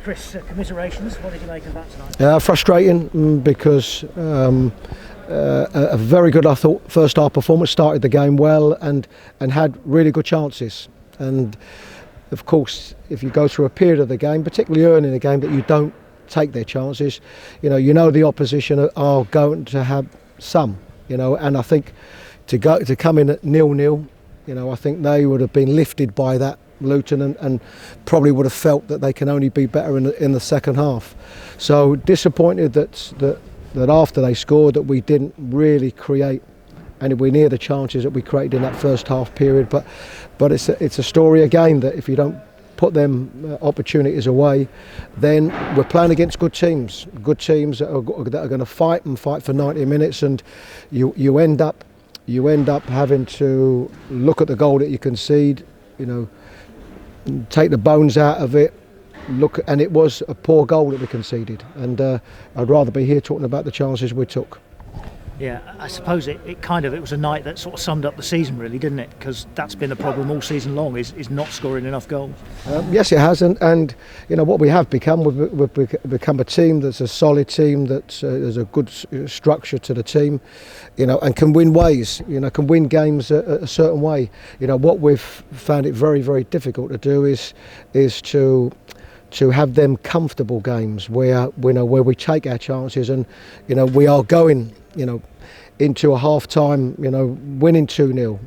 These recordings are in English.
Chris, commiserations. What did you make of that tonight? Frustrating because a very good, I thought, first half performance. Started the game well and had really good chances. And of course, if you go through a period of the game, particularly early in the game, that you don't take their chances, you know the opposition are going to have some, and I think to come in at 0-0, I think they would have been lifted by that, Luton, and probably would have felt that they can only be better in the second half. So disappointed that after they scored that we didn't really create anywhere near the chances that we created in that first half period. But it's a story again that if you don't put them opportunities away, then we're playing against good teams that are going to fight for 90 minutes, and you end up having to look at the goal that you concede, take the bones out of it, and it was a poor goal that we conceded, and I'd rather be here talking about the chances we took. Yeah, I suppose it was a night that sort of summed up the season, really, didn't it? Because that's been the problem all season long, is not scoring enough goals. Yes, it has, and what we have become, we've become a team that's a solid team, that there's a good structure to the team, and can win ways, can win games a certain way. What we've found it very, very difficult to do is to have them comfortable games where where we take our chances, and we are going into a half time, winning 2-0,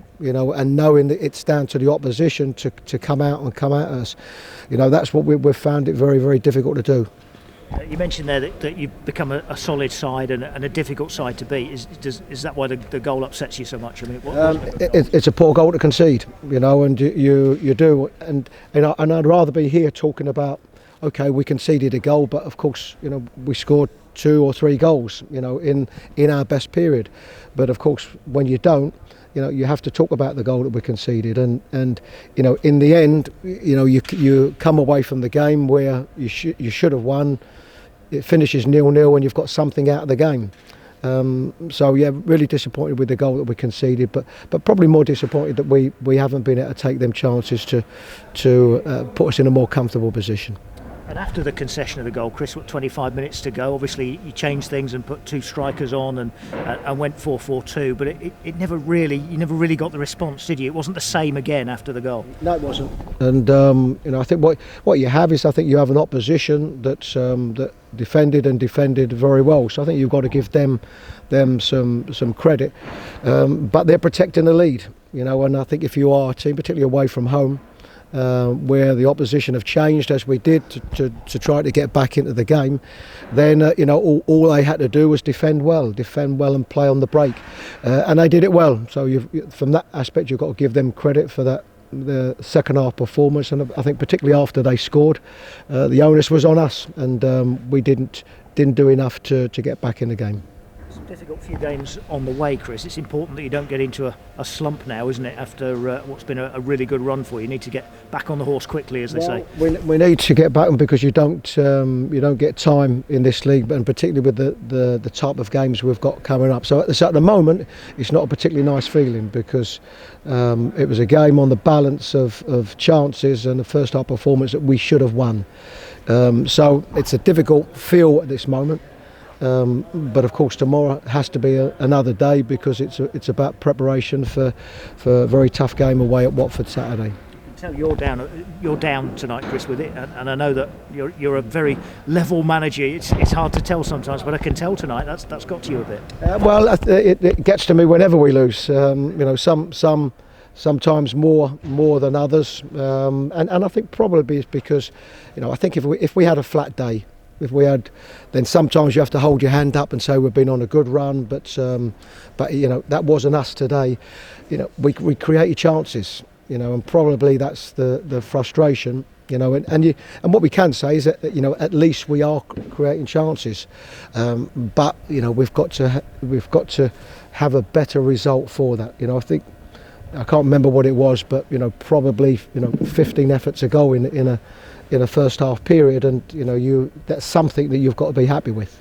and knowing that it's down to the opposition to come out and come at us. That's what we've found it very, very difficult to do. You mentioned there that you've become a solid side and a difficult side to beat. Is that why the goal upsets you so much? I mean, it's a poor goal to concede, and you do, and I'd rather be here talking about, okay, we conceded a goal, but of course, we scored 2 or 3 goals, in our best period. But of course, when you don't, you have to talk about the goal that we conceded, and in the end, you come away from the game where you should have won. It finishes 0-0, and you've got something out of the game. So yeah, really disappointed with the goal that we conceded, but probably more disappointed that we haven't been able to take them chances to put us in a more comfortable position. And after the concession of the goal, Chris, 25 minutes to go, obviously you changed things and put 2 strikers on and went 4-4-2, but you never really got the response, did you? It wasn't the same again after the goal. No, it wasn't. And I think what you have is, I think you have an opposition that defended very well. So I think you've got to give them some credit. But they're protecting the lead, and I think if you are a team, particularly away from home, where the opposition have changed as we did to try to get back into the game, then all they had to do was defend well and play on the break, and they did it well. So from that aspect, you've got to give them credit for that, the second half performance. And I think particularly after they scored, the onus was on us, and we didn't do enough to get back in the game. It's a difficult few games on the way, Chris. It's important that you don't get into a slump now, isn't it? After what's been a really good run for you, you need to get back on the horse quickly, as they say. We need to get back, because you don't get time in this league, and particularly with the type of games we've got coming up. So at the moment, it's not a particularly nice feeling, because it was a game on the balance of chances and the first half performance that we should have won. So it's a difficult feel at this moment. But of course tomorrow has to be another day, because it's about preparation for a very tough game away at Watford Saturday. Tell you're down tonight, Chris, with it, and I know that you're a very level manager. It's hard to tell sometimes, but I can tell tonight that's got to you a bit. Well, it gets to me whenever we lose. Sometimes more than others, and I think probably it's because I think if we had a flat day, then sometimes you have to hold your hand up and say we've been on a good run, but that wasn't us today. We created chances, and probably that's the frustration, and what we can say is that at least we are creating chances, but we've got to have a better result for that. I think, I can't remember what it was, but probably 15 efforts a goal in a first half period, and that's something that you've got to be happy with.